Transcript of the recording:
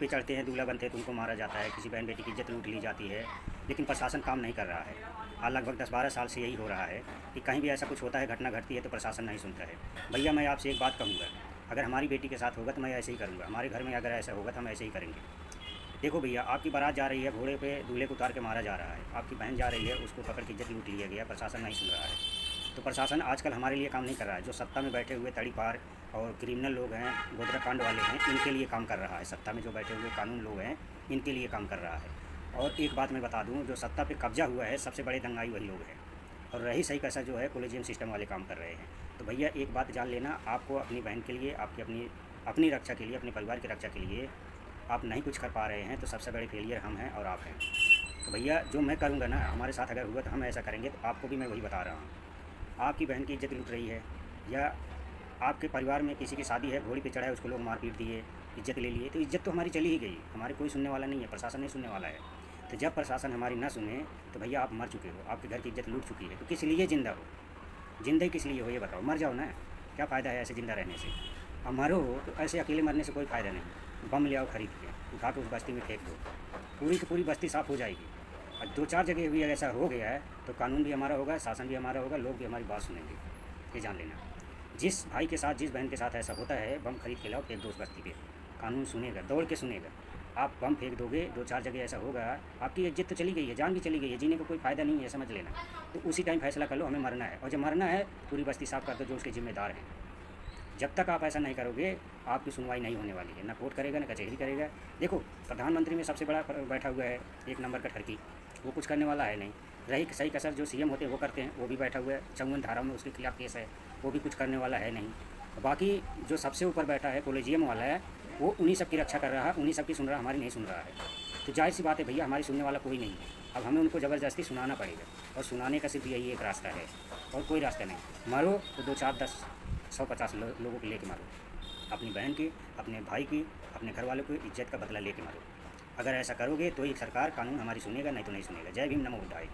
पे चढ़ते हैं, दूल्हा बनते हैं तो उनको मारा जाता है, किसी बहन बेटी की इज्जत लूट ली जाती है, लेकिन प्रशासन काम नहीं कर रहा है। आज लगभग 10-12 साल से यही हो रहा है कि कहीं भी ऐसा कुछ होता है, घटना घटती है तो प्रशासन नहीं सुनता है। भैया मैं आपसे एक बात कहूँगा, अगर हमारी बेटी के साथ होगा तो मैं ऐसे ही करूँगा, हमारे घर में अगर ऐसा होगा तो हम ऐसे ही करेंगे। देखो भैया, आपकी बारात जा रही है, घोड़े पे दूल्हे को उतार के मारा जा रहा है, आपकी बहन जा रही है, उसको पकड़ के इज्जत लूट लिया गया, प्रशासन नहीं सुन रहा है। तो प्रशासन आजकल हमारे लिए काम नहीं कर रहा है। जो सत्ता में बैठे हुए तड़ीपार और क्रिमिनल लोग हैं, गोदरा कांड वाले हैं, इनके लिए काम कर रहा है। सत्ता में जो बैठे हुए कानून लोग हैं, इनके लिए काम कर रहा है। और एक बात मैं बता दूं, जो सत्ता पे कब्जा हुआ है, सबसे बड़े दंगाई वही लोग हैं। और रही सही कैसा जो है, कोलेजियम सिस्टम वाले काम कर रहे हैं। तो भैया एक बात जान लेना, आपको अपनी बहन के लिए, आपकी अपनी रक्षा के लिए, अपने परिवार की रक्षा के लिए आप नहीं कुछ कर पा रहे हैं, तो सबसे बड़े फेलियर हम हैं और आप हैं। तो भैया जो मैं करूँगा ना, हमारे साथ अगर हुआ तो हम ऐसा करेंगे, तो आपको भी मैं वही बता रहा हूँ। आपकी बहन की इज्जत लूट रही है, या आपके परिवार में किसी की शादी है, घोड़ी पे चढ़ा है, उसको लोग मार पीट दिए, इज्जत ले लिए, तो इज्जत तो हमारी चली ही गई। हमारे कोई सुनने वाला नहीं है, प्रशासन नहीं सुनने वाला है। तो जब प्रशासन हमारी ना सुने तो भैया आप मर चुके हो, आपके घर की इज्जत लूट चुकी है। तो किस लिए ज़िंदा हो? ज़िंदा किस लिए हो ये बताओ? मर जाओ ना, क्या फ़ायदा है ऐसे ज़िंदा रहने से? अब मरो तो ऐसे अकेले मरने से कोई फ़ायदा नहीं। बम ले आओ खरीद के, उठा के उस बस्ती में फेंक दो, पूरी की पूरी बस्ती साफ़ हो जाएगी। और 2-4 जगह भी ऐसा हो गया है तो कानून भी हमारा होगा, शासन भी हमारा होगा, लोग भी हमारी बात सुनेंगे। ये जान लेना, जिस भाई के साथ, जिस बहन के साथ ऐसा होता है, बम खरीद के लाओ, फेंक दो उस बस्ती पे, कानून सुनेगा, दौड़ के सुनेगा। आप बम फेंक दोगे, 2-4 जगह ऐसा होगा, आपकी इज्जत तो चली गई है, जान भी चली गई है, जीने को कोई फ़ायदा नहीं है, समझ लेना। तो उसी टाइम फैसला कर लो, हमें मरना है, और जब मरना है पूरी बस्ती साफ़ कर दो जो उसके ज़िम्मेदार हैं। जब तक आप ऐसा नहीं करोगे, आपकी सुनवाई नहीं होने वाली है, ना कोर्ट करेगा ना कचहरी करेगा। देखो, प्रधानमंत्री में सबसे बड़ा बैठा हुआ है, एक नंबर का ठरकी, वो कुछ करने वाला है नहीं। रही सही कसर जो सीएम होते हैं वो करते हैं, वो भी बैठा हुआ है, 54 धारा में उसके खिलाफ केस है, वो भी कुछ करने वाला है नहीं। बाकी जो सबसे ऊपर बैठा है, कोलेजियम वाला है, वो उन्हीं सब की रक्षा कर रहा है, उन्हीं सब की सुन रहा है, हमारी नहीं सुन रहा है। तो जाहिर सी बात है भैया, हमारी सुनने वाला कोई नहीं है। अब हमें उनको ज़बरदस्ती सुनाना पड़ेगा, और सुनाने का सिर्फ यही एक रास्ता है, और कोई रास्ता नहीं। मारो तो 2-4-10 150 लोगों को लेके मारो, अपनी बहन की, अपने भाई की, अपने घर वालों की इज्जत का बदला लेके मारो। अगर ऐसा करोगे तो एक सरकार, कानून हमारी सुनेगा, नहीं तो नहीं सुनेगा। जय भीम, नमो बुद्धाय।